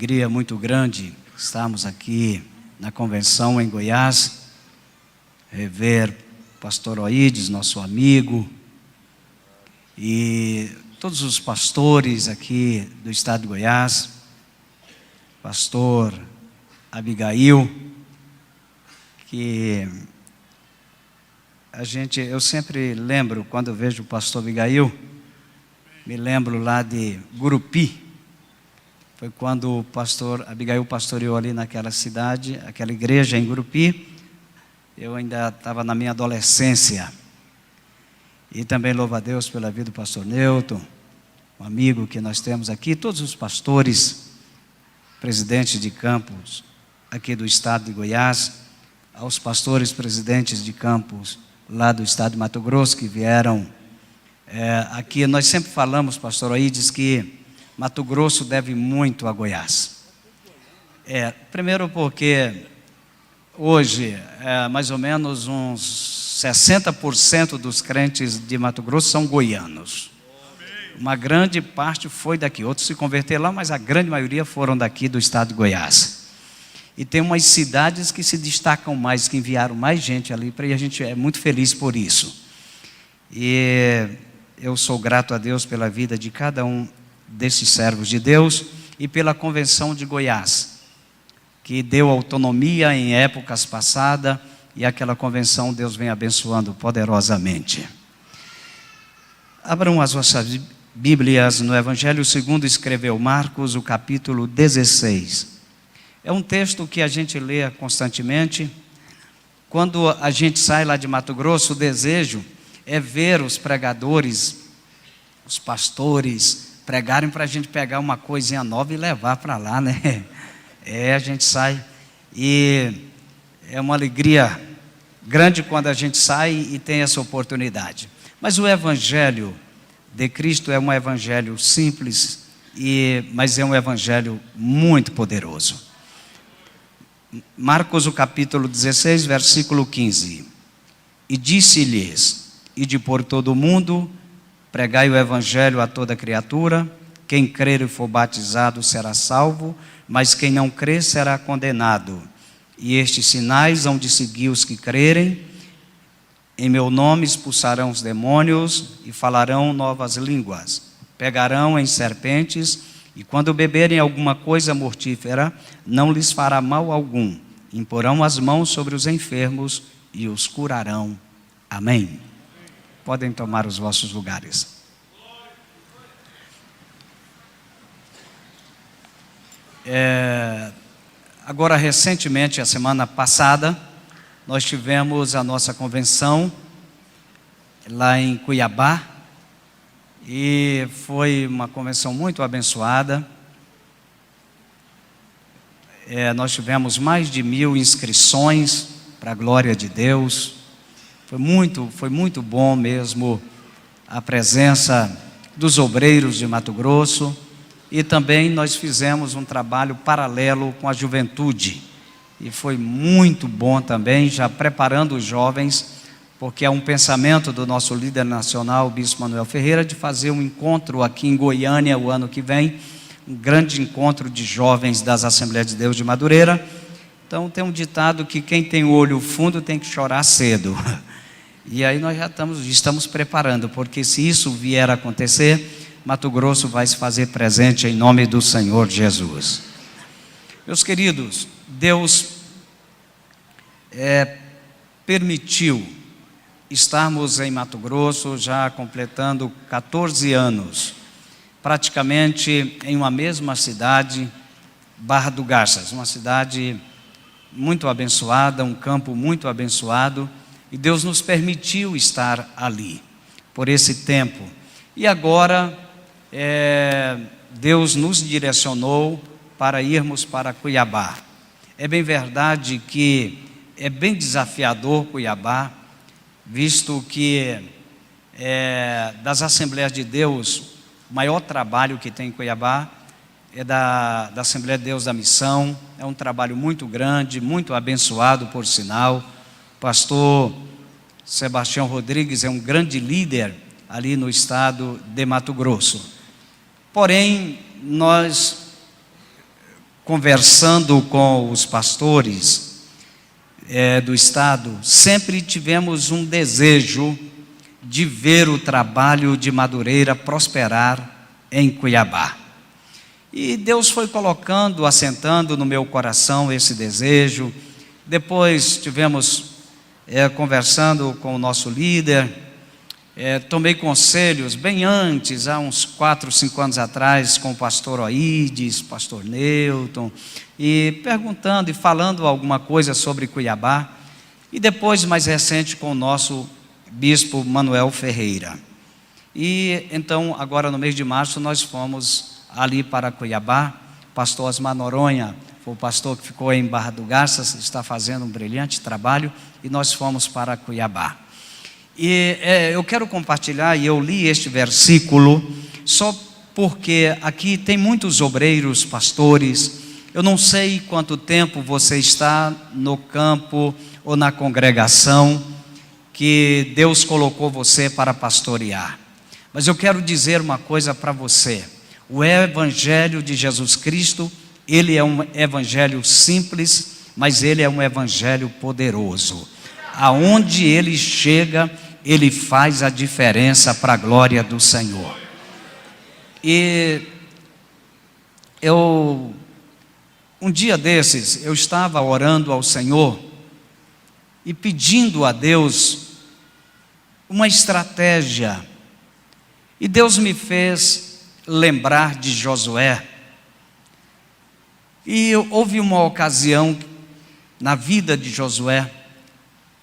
Alegria muito grande estarmos aqui na convenção em Goiás, rever o pastor Oídes, nosso amigo, e todos os pastores aqui do estado de Goiás, pastor Abigail, que eu sempre lembro, quando eu vejo o pastor Abigail, me lembro lá de Gurupi. Foi quando o pastor Abigail pastoreou ali naquela cidade, aquela igreja em Gurupi. Eu ainda estava na minha adolescência. E também louvo a Deus pela vida do pastor Newton, um amigo que nós temos aqui, todos os pastores, presidentes de campos aqui do estado de Goiás, aos pastores presidentes de campos lá do estado de Mato Grosso que vieram aqui. Nós sempre falamos, pastor Oídes, que Mato Grosso deve muito a Goiás. Primeiro porque hoje, mais ou menos uns 60% dos crentes de Mato Grosso são goianos. Uma grande parte foi daqui, outros se converteram lá, mas a grande maioria foram daqui do estado de Goiás. E tem umas cidades que se destacam mais, que enviaram mais gente ali, e a gente é muito feliz por isso. E eu sou grato a Deus pela vida de cada um desses servos de Deus e pela convenção de Goiás, que deu autonomia em épocas passadas, e aquela convenção Deus vem abençoando poderosamente. Abram as vossas Bíblias no Evangelho segundo escreveu Marcos, o capítulo 16. É um texto que a gente lê constantemente. Quando a gente sai lá de Mato Grosso, o desejo é ver os pregadores, os pastores, pregarem para a gente pegar uma coisinha nova e levar para lá, né? A gente sai e é uma alegria grande quando a gente sai e tem essa oportunidade. Mas o Evangelho de Cristo é um Evangelho simples, mas é um Evangelho muito poderoso. Marcos, o capítulo 16, versículo 15. E disse-lhes: ide por todo o mundo, pregai o Evangelho a toda criatura. Quem crer e for batizado será salvo, mas quem não crer será condenado. E estes sinais hão de seguir os que crerem: em meu nome expulsarão os demônios e falarão novas línguas, pegarão em serpentes, e quando beberem alguma coisa mortífera, não lhes fará mal algum. Imporão as mãos sobre os enfermos e os curarão. Amém. Podem tomar os vossos lugares. Agora, recentemente, a semana passada, nós tivemos a nossa convenção lá em Cuiabá, e foi uma convenção muito abençoada. Nós tivemos mais de 1000 inscrições, para a glória de Deus. Foi muito bom mesmo a presença dos obreiros de Mato Grosso, e também nós fizemos um trabalho paralelo com a juventude, e foi muito bom também, já preparando os jovens, porque é um pensamento do nosso líder nacional, o bispo Manuel Ferreira, de fazer um encontro aqui em Goiânia o ano que vem, um grande encontro de jovens das Assembleias de Deus de Madureira. Então tem um ditado que quem tem o olho fundo tem que chorar cedo. E aí nós já estamos preparando, porque se isso vier a acontecer, Mato Grosso vai se fazer presente em nome do Senhor Jesus. Meus queridos, Deus permitiu estarmos em Mato Grosso já completando 14 anos, praticamente em uma mesma cidade, Barra do Garças, uma cidade muito abençoada, um campo muito abençoado, e Deus nos permitiu estar ali por esse tempo. E agora Deus nos direcionou para irmos para Cuiabá. É bem verdade que é bem desafiador Cuiabá, visto que das Assembleias de Deus, o maior trabalho que tem em Cuiabá é da Assembleia de Deus da Missão. É um trabalho muito grande, muito abençoado, por sinal. O pastor Sebastião Rodrigues é um grande líder ali no estado de Mato Grosso. Porém, nós conversando com os pastores do estado, sempre tivemos um desejo de ver o trabalho de Madureira prosperar em Cuiabá. E Deus foi colocando, assentando no meu coração esse desejo. Depois tivemos conversando com o nosso líder, tomei conselhos bem antes, há uns 4, 5 anos atrás, com o pastor Oídes, pastor Newton, e perguntando e falando alguma coisa sobre Cuiabá, e depois, mais recente, com o nosso bispo Manuel Ferreira. E então, agora no mês de março, nós fomos ali para Cuiabá. Pastor Osmar Noronha foi o pastor que ficou em Barra do Garças, está fazendo um brilhante trabalho, e nós fomos para Cuiabá. E eu quero compartilhar, e eu li este versículo só porque aqui tem muitos obreiros, pastores. Eu não sei quanto tempo você está no campo ou na congregação que Deus colocou você para pastorear, mas eu quero dizer uma coisa para você: o evangelho de Jesus Cristo, ele é um evangelho simples, mas ele é um evangelho poderoso. Aonde ele chega, ele faz a diferença para a glória do Senhor. E um dia desses, eu estava orando ao Senhor e pedindo a Deus uma estratégia, e Deus me fez lembrar de Josué. E houve uma ocasião na vida de Josué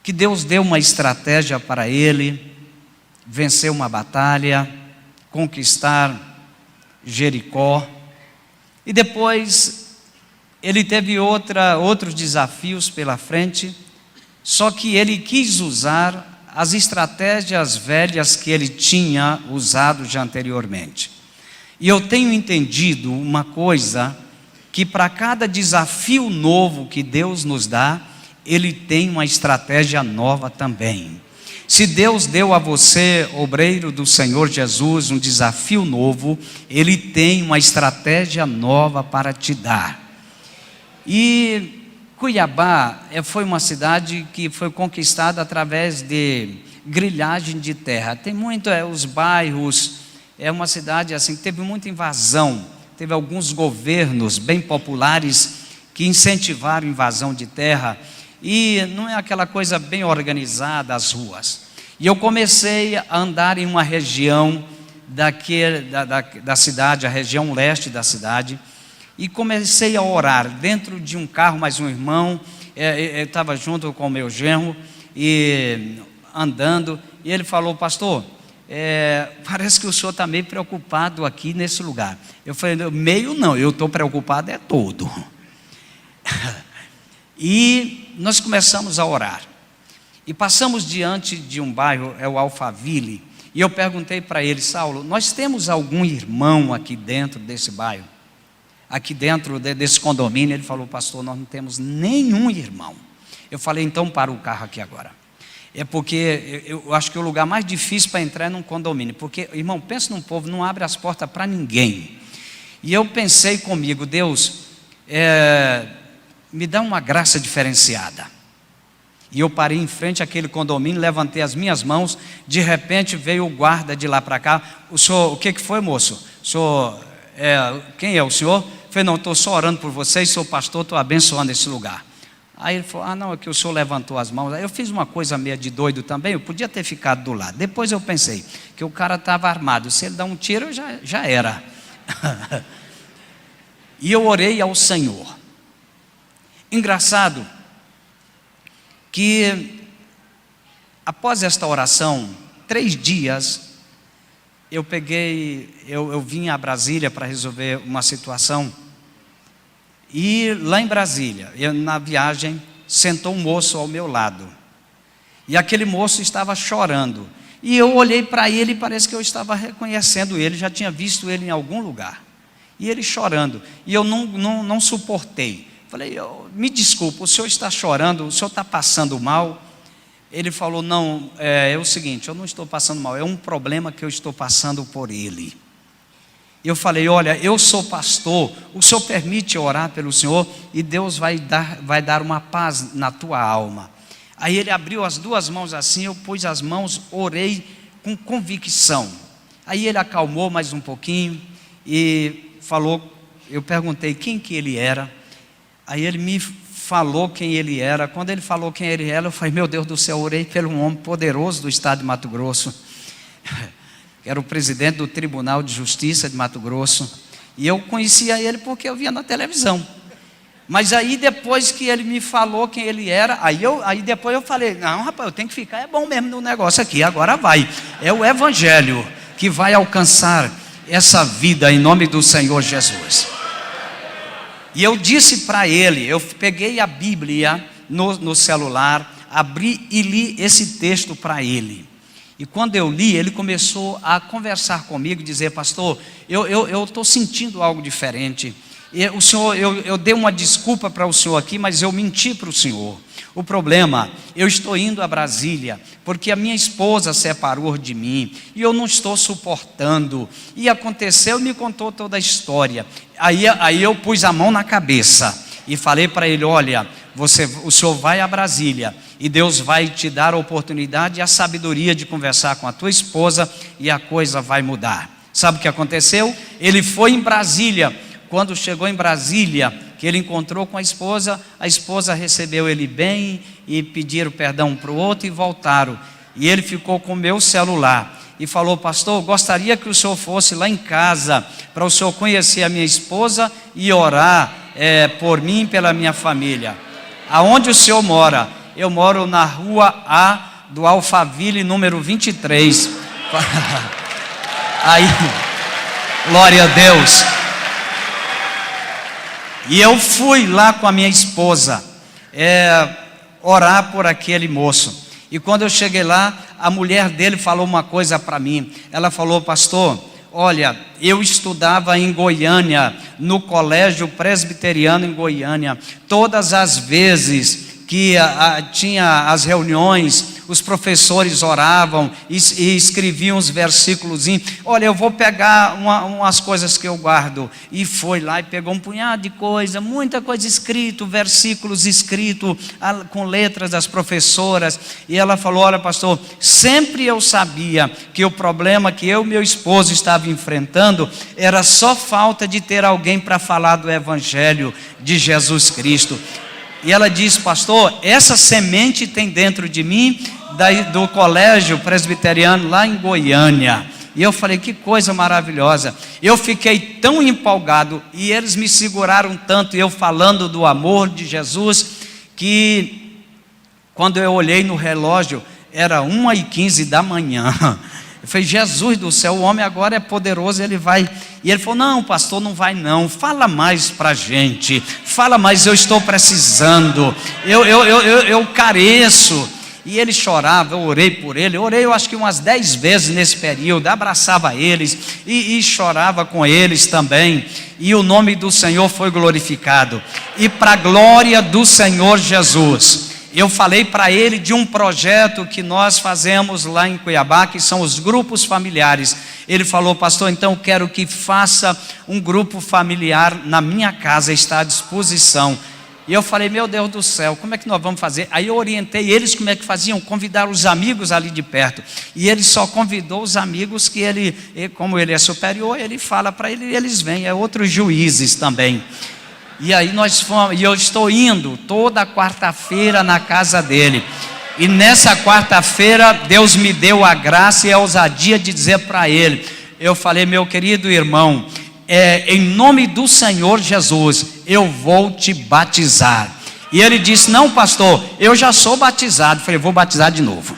que Deus deu uma estratégia para ele vencer uma batalha, conquistar Jericó, e depois ele teve outros desafios pela frente, só que ele quis usar as estratégias velhas que ele tinha usado já anteriormente. E eu tenho entendido uma coisa, que para cada desafio novo que Deus nos dá, ele tem uma estratégia nova também. Se Deus deu a você, obreiro do Senhor Jesus, um desafio novo, ele tem uma estratégia nova para te dar. E Cuiabá foi uma cidade que foi conquistada através de grilhagem de terra. Tem muito, os bairros, é uma cidade assim que teve muita invasão. Teve alguns governos bem populares que incentivaram a invasão de terra, e não é aquela coisa bem organizada as ruas. E eu comecei a andar em uma região da cidade, a região leste da cidade, e comecei a orar dentro de um carro, mais um irmão, eu estava junto com o meu genro, e andando, e ele falou: pastor, parece que o senhor está meio preocupado aqui nesse lugar. Eu falei: meio não, eu estou preocupado é todo. E nós começamos a orar, e passamos diante de um bairro, o Alphaville, e eu perguntei para ele: Saulo, nós temos algum irmão aqui dentro desse bairro? Aqui dentro desse condomínio? Ele falou: pastor, nós não temos nenhum irmão. Eu falei: então para o carro aqui agora. É porque eu acho que o lugar mais difícil para entrar é num condomínio, porque, irmão, pensa num povo, não abre as portas para ninguém. E eu pensei comigo: Deus, me dá uma graça diferenciada. E eu parei em frente àquele condomínio, levantei as minhas mãos, de repente veio o guarda de lá para cá. O senhor, o que foi, moço? O senhor, quem é o senhor? Eu falei: não, estou só orando por vocês, sou pastor, estou abençoando esse lugar. Aí ele falou: não, é que o senhor levantou as mãos. Aí eu fiz uma coisa meio de doido também, eu podia ter ficado do lado. Depois eu pensei que o cara estava armado, se ele dar um tiro, já era. E eu orei ao Senhor. Engraçado que após esta oração, 3 dias, eu vim a Brasília para resolver uma situação. E lá em Brasília, na viagem, sentou um moço ao meu lado, e aquele moço estava chorando, e eu olhei para ele e parece que eu estava reconhecendo ele, já tinha visto ele em algum lugar, e ele chorando, e eu não suportei. Falei: me desculpa, o senhor está chorando, o senhor está passando mal? Ele falou: não, é o seguinte, eu não estou passando mal, é um problema que eu estou passando por ele. Eu falei: olha, eu sou pastor, o senhor permite orar pelo senhor e Deus vai dar uma paz na tua alma. Aí ele abriu as duas mãos assim, eu pus as mãos, orei com convicção. Aí ele acalmou mais um pouquinho e falou, eu perguntei quem que ele era. Aí ele me falou quem ele era. Quando ele falou quem ele era, eu falei: meu Deus do céu, orei pelo um homem poderoso do estado de Mato Grosso, que era o presidente do Tribunal de Justiça de Mato Grosso, e eu conhecia ele porque eu via na televisão. Mas aí depois que ele me falou quem ele era, aí depois eu falei: não, rapaz, eu tenho que ficar, é bom mesmo no negócio aqui, agora vai. É o Evangelho que vai alcançar essa vida em nome do Senhor Jesus. E eu disse para ele, eu peguei a Bíblia no celular, abri e li esse texto para ele. E quando eu li, ele começou a conversar comigo, dizer: pastor, eu estou sentindo algo diferente. O senhor, eu dei uma desculpa para o senhor aqui, mas eu menti para o senhor. O problema, eu estou indo a Brasília, porque a minha esposa separou de mim, e eu não estou suportando. E aconteceu, me contou toda a história. Aí eu pus a mão na cabeça e falei para ele: olha, o senhor vai a Brasília, e Deus vai te dar a oportunidade e a sabedoria de conversar com a tua esposa, e a coisa vai mudar. Sabe o que aconteceu? Ele foi em Brasília. Quando chegou em Brasília, que ele encontrou com a esposa recebeu ele bem, e pediram perdão um para o outro e voltaram. E ele ficou com o meu celular e falou: pastor, gostaria que o senhor fosse lá em casa, para o senhor conhecer a minha esposa e orar por mim e pela minha família. Aonde o senhor mora? Eu moro na rua A do Alphaville, número 23. Aí, glória a Deus. E eu fui lá com a minha esposa orar por aquele moço. E quando eu cheguei lá, a mulher dele falou uma coisa para mim. Ela falou: pastor, olha, eu estudava em Goiânia, no colégio presbiteriano em Goiânia. Todas as vezes que tinha as reuniões, os professores oravam e escreviam os versículos. Olha, eu vou pegar umas coisas que eu guardo. E foi lá e pegou um punhado de coisa, muita coisa escrito, versículos escritos com letras das professoras. E ela falou: olha, pastor, sempre eu sabia que o problema que eu e meu esposo estava enfrentando era só falta de ter alguém para falar do Evangelho de Jesus Cristo. E ela disse: pastor, essa semente tem dentro de mim, do colégio presbiteriano lá em Goiânia. E eu falei: que coisa maravilhosa. Eu fiquei tão empolgado, e eles me seguraram tanto, eu falando do amor de Jesus, que quando eu olhei no relógio, era 1h15 da manhã. Eu falei: Jesus do céu, o homem agora é poderoso, ele vai. E ele falou: não, pastor, não vai não, fala mais para a gente, fala mais, eu estou precisando, eu careço. E ele chorava, eu orei por ele, eu acho que umas 10 vezes nesse período, abraçava eles e chorava com eles também. E o nome do Senhor foi glorificado, e para a glória do Senhor Jesus. Eu falei para ele de um projeto que nós fazemos lá em Cuiabá, que são os grupos familiares. Ele falou: pastor, então eu quero que faça um grupo familiar na minha casa, está à disposição. E eu falei: meu Deus do céu, como é que nós vamos fazer? Aí eu orientei eles como é que faziam, convidar os amigos ali de perto. E ele só convidou os amigos que ele, como ele é superior, ele fala para ele e eles vêm, outros juízes também. E aí nós fomos, e eu estou indo toda quarta-feira na casa dele. E nessa quarta-feira Deus me deu a graça e a ousadia de dizer para ele, eu falei: meu querido irmão, em nome do Senhor Jesus, eu vou te batizar. E ele disse: não, pastor, eu já sou batizado. Eu falei: vou batizar de novo.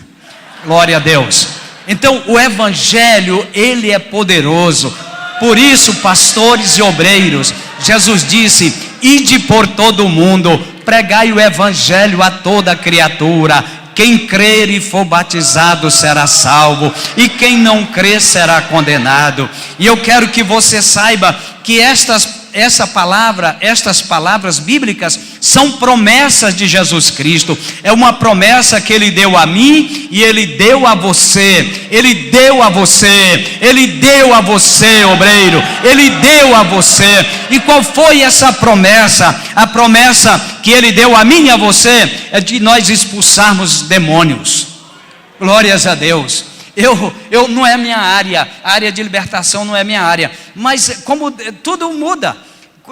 Glória a Deus. Então o Evangelho, ele é poderoso. Por isso, pastores e obreiros, Jesus disse: ide por todo o mundo, pregai o Evangelho a toda criatura. Quem crer e for batizado será salvo, e quem não crer será condenado. E eu quero que você saiba que estas essa palavra, estas palavras bíblicas são promessas de Jesus Cristo. É uma promessa que Ele deu a mim e Ele deu a você. Ele deu a você. Ele deu a você, obreiro. Ele deu a você. E qual foi essa promessa? A promessa que Ele deu a mim e a você é de nós expulsarmos demônios. Glórias a Deus. Eu não é minha área, a área de libertação não é minha área, mas como tudo muda,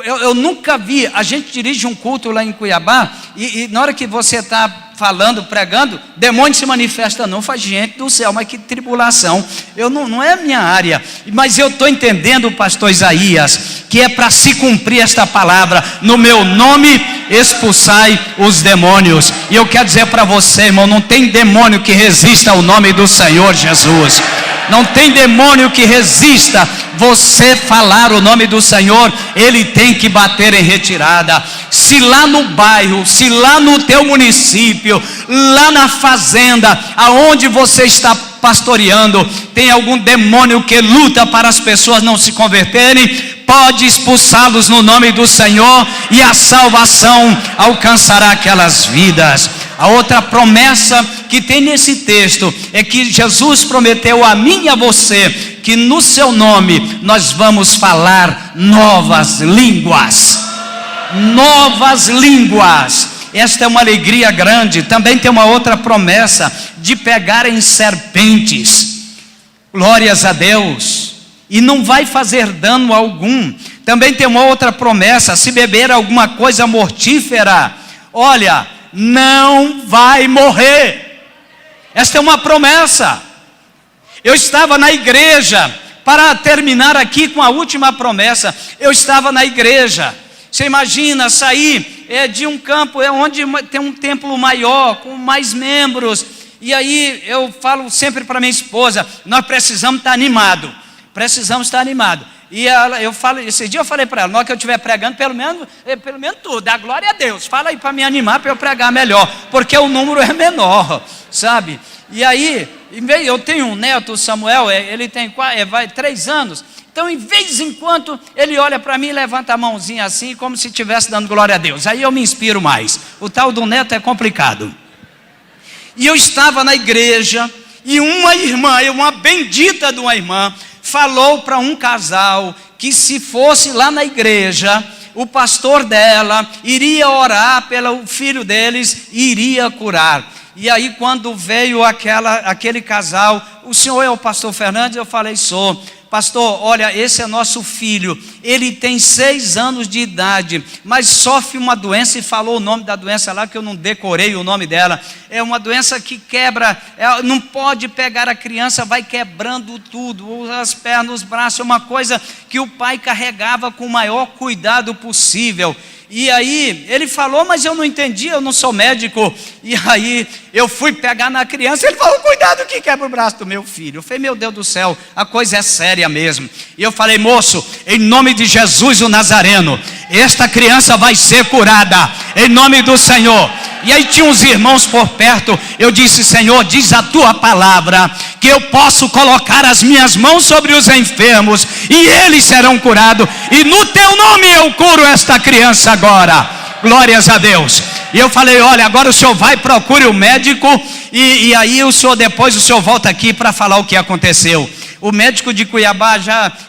eu nunca vi, a gente dirige um culto lá em Cuiabá, e na hora que você está falando, pregando, demônio se manifesta não, faz gente do céu, mas que tribulação, não é minha área, mas eu estou entendendo, pastor Isaías, que é para se cumprir esta palavra, no meu nome expulsai os demônios, e eu quero dizer para você, irmão, não tem demônio que resista ao nome do Senhor Jesus, não tem demônio que resista, você falar o nome do Senhor, ele tem que bater em retirada. Se lá no bairro, se lá no teu município, lá na fazenda, aonde você está pastoreando, tem algum demônio que luta para as pessoas não se converterem, pode expulsá-los no nome do Senhor, e a salvação alcançará aquelas vidas. A outra promessa que tem nesse texto é que Jesus prometeu a mim e a você que no seu nome nós vamos falar novas línguas. Novas línguas. Esta é uma alegria grande. Também tem uma outra promessa de pegarem serpentes. Glórias a Deus. E não vai fazer dano algum. Também tem uma outra promessa: se beber alguma coisa mortífera, olha, não vai morrer. Esta é uma promessa. Eu estava na igreja, para terminar aqui com a última promessa, eu estava na igreja. Você imagina sair de um campo onde tem um templo maior, com mais membros, e aí eu falo sempre para minha esposa, nós precisamos estar animados, e esse dia eu falei para ela, na hora que eu estiver pregando, pelo menos tudo, dá glória a Deus, fala aí para me animar, para eu pregar melhor, porque o número é menor, sabe? E aí, eu tenho um neto, o Samuel, ele tem 3 anos, então em vez em quando ele olha para mim e levanta a mãozinha assim, como se estivesse dando glória a Deus, aí eu me inspiro mais. O tal do neto é complicado. E eu estava na igreja, e uma irmã, uma bendita de uma irmã, falou para um casal, que se fosse lá na igreja, o pastor dela iria orar pelo filho deles, e iria curar. E aí quando veio aquele casal, o senhor é o pastor Fernandes? Eu falei, sou. Pastor, olha, esse é nosso filho, ele tem 6 anos de idade, mas sofre uma doença, e falou o nome da doença lá, que eu não decorei o nome dela, é uma doença que quebra, não pode pegar a criança, vai quebrando tudo, as pernas, os braços, é uma coisa que o pai carregava com o maior cuidado possível. E aí ele falou, mas eu não entendi, eu não sou médico. E aí eu fui pegar na criança, ele falou, cuidado que quebra o braço do meu filho. Eu falei, meu Deus do céu, a coisa é séria mesmo. E eu falei, moço, em nome de Jesus o Nazareno, esta criança vai ser curada, em nome do Senhor. E aí tinha uns irmãos por perto, eu disse, Senhor, diz a tua palavra, que eu posso colocar as minhas mãos sobre os enfermos, e eles serão curados, e no teu nome eu curo esta criança agora, glórias a Deus. E eu falei, olha, agora o senhor vai, procure o médico, e aí depois o senhor volta aqui para falar o que aconteceu. O médico de Cuiabá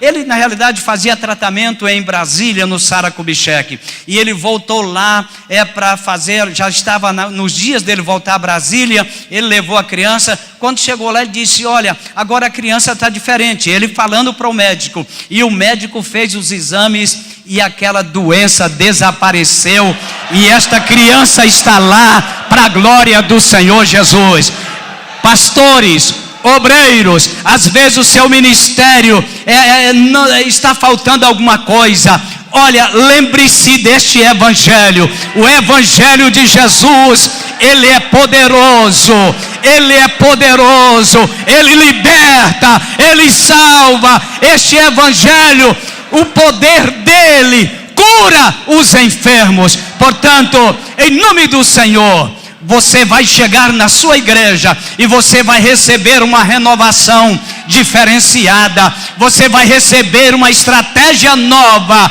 ele na realidade fazia tratamento em Brasília, no Sara Kubitschek, e ele voltou lá para fazer, já estava nos dias dele voltar a Brasília, ele levou a criança, quando chegou lá ele disse, olha, agora a criança está diferente, ele falando para o médico, e o médico fez os exames, e aquela doença desapareceu, e esta criança está lá, para a glória do Senhor Jesus. Pastores, obreiros, às vezes o seu ministério está faltando alguma coisa. Olha, lembre-se deste evangelho. O evangelho de Jesus, ele é poderoso, ele é poderoso, ele liberta, ele salva. Este evangelho, o poder dele cura os enfermos. Portanto, em nome do Senhor, você vai chegar na sua igreja e você vai receber uma renovação diferenciada, você vai receber uma estratégia nova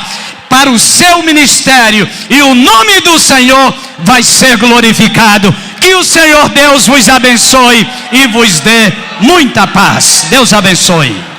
para o seu ministério, e o nome do Senhor vai ser glorificado. Que o Senhor Deus vos abençoe e vos dê muita paz. Deus abençoe.